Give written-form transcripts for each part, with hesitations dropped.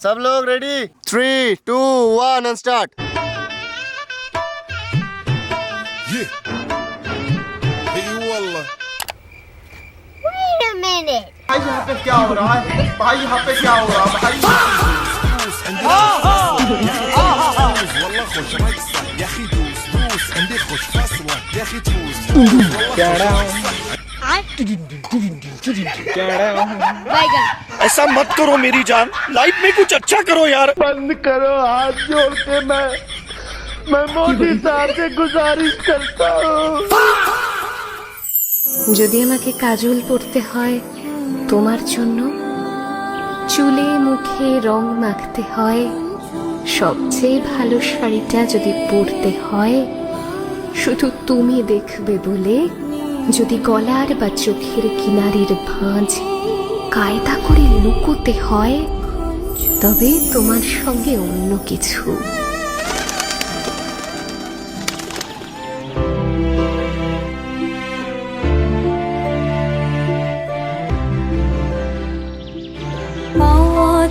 सब लोग ready 3, 2, 1 and start. ये والله Wait a minute. भाई यहाँ पे क्या हो रहा है? भाई यहाँ पे क्या हो रहा है? भाई والله خوش مكسر يا اخي دوس دوس عندي خوش فصلة يا اخي تفوز Baigan. ऐसा मत करो मेरी जान, लाइफ में कुछ अच्छा करो यार। बंद करो, हाथ जोड़ के मैं मोदी साहब से गुजारिश करता हूँ। যদি আমাকে কাজল পরতে হয় তোমার জন্য, চুলে মুখে রং মাখতে হয়, সবচেয়ে ভালো শাড়িটা যদি পরতে হয় শুধু তুমি দেখবে বলে, যদি গলার বা চোখের কিনারের ভাঁজ কায়দা করে লুকোতে হয়, তবে তোমার সঙ্গে অন্য কিছু।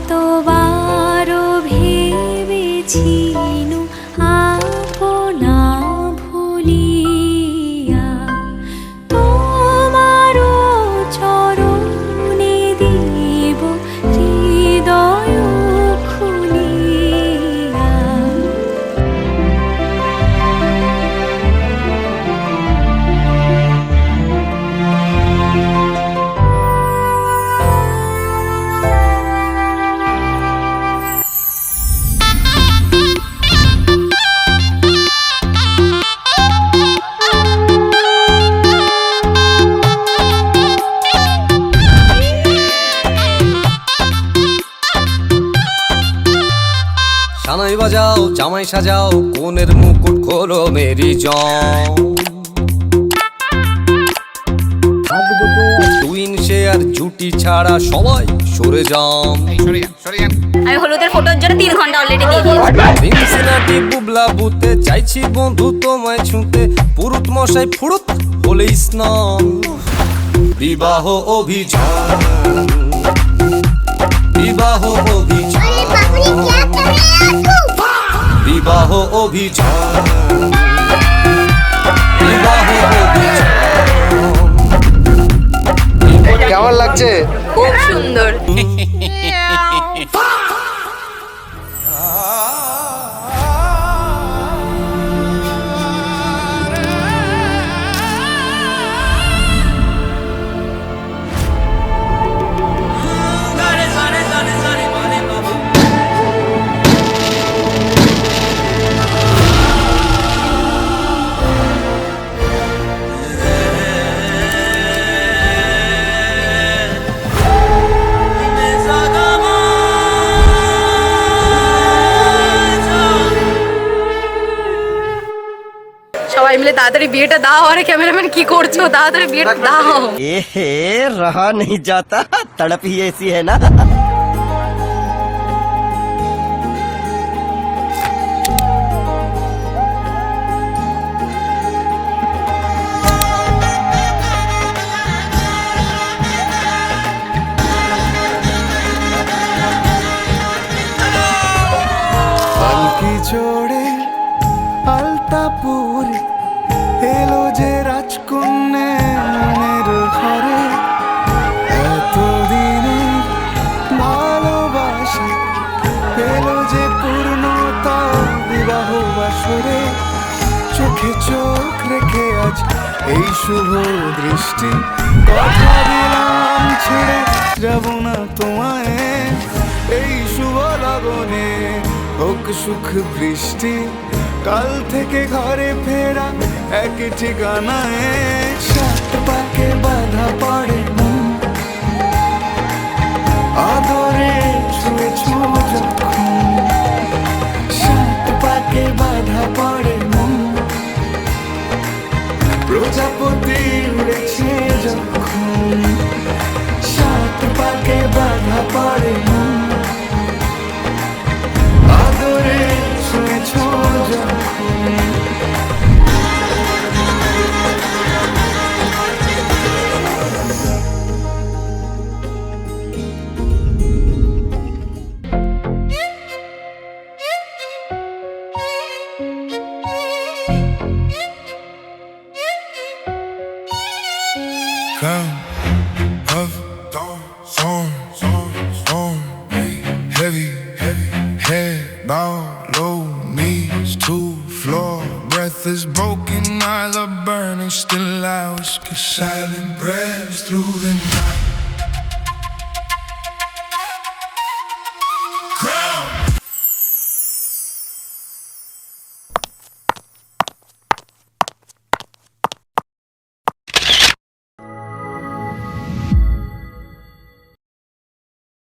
কতবারও ভেবেছিনু আপনা ভুলিয়া, তোমারও চরণে দিব হৃদয় খুলিয়া। সানাই বাজাও জামাই সাজাও কোনের মুকুট খোলো মেরি জং, টুইন শেয়ার জুটি ছাড়া সবাই সরে যাও। আমি হলুদের ফটোর জন্য 3 ঘন্টা অলরেডি দিয়ে দিয়েছি। সিনসিনাটি বুবলা বুতে চাইছি বন্ধু তোমায় ছুঁতে, পুরুত মশাই ফুরুত হলে স্নান, বিবাহ অভিযান, বিবাহ অভিযান, Papuri kya kar rahe ho tu? বিবাহ অভিযান, বিবাহ অভিযান। কেমন লাগছে? খুব সুন্দর। সবাই মিলে তাড়াতাড়ি বিয়েটা দাও। আরে ক্যামেরাম্যান কি করছো? তাড়াতাড়ি বিয়েটা দাও। ए रहा नहीं जाता, तड़प ही ऐसी है ना। পালকি চড়ে আলতাপুর এলো যে রাজকন্যার ঘরে, এতদিনে ভালোবাসা এলো যে পূর্ণতা বিবাহ বাসরে, চোখে চোখ রেখে আজ এই শুভ দৃষ্টি, কথা দিলাম ছেড়ে যাব না তোমায়, এই শুভ লগনে হোক সুখ বৃষ্টি, কাল থেকে ঘরে ফেরা এক ঠিকানায়, সাত পাকে বাধা পড়ে মন, আদরে ছুঁয়ে ছুঁয়ে যখন, সাত পাকে বাধা পড়ে মন, প্রজাপতি উড়েছে যখন, সাত পাকে বাধা পড়ে মন, আদরে ছুঁয়ে ছুঁয়ে যখন। Puff, storm, heavy, head down, low knees to floor. Breath is broken, eyes are burning, still I whisper silent prayers through the night.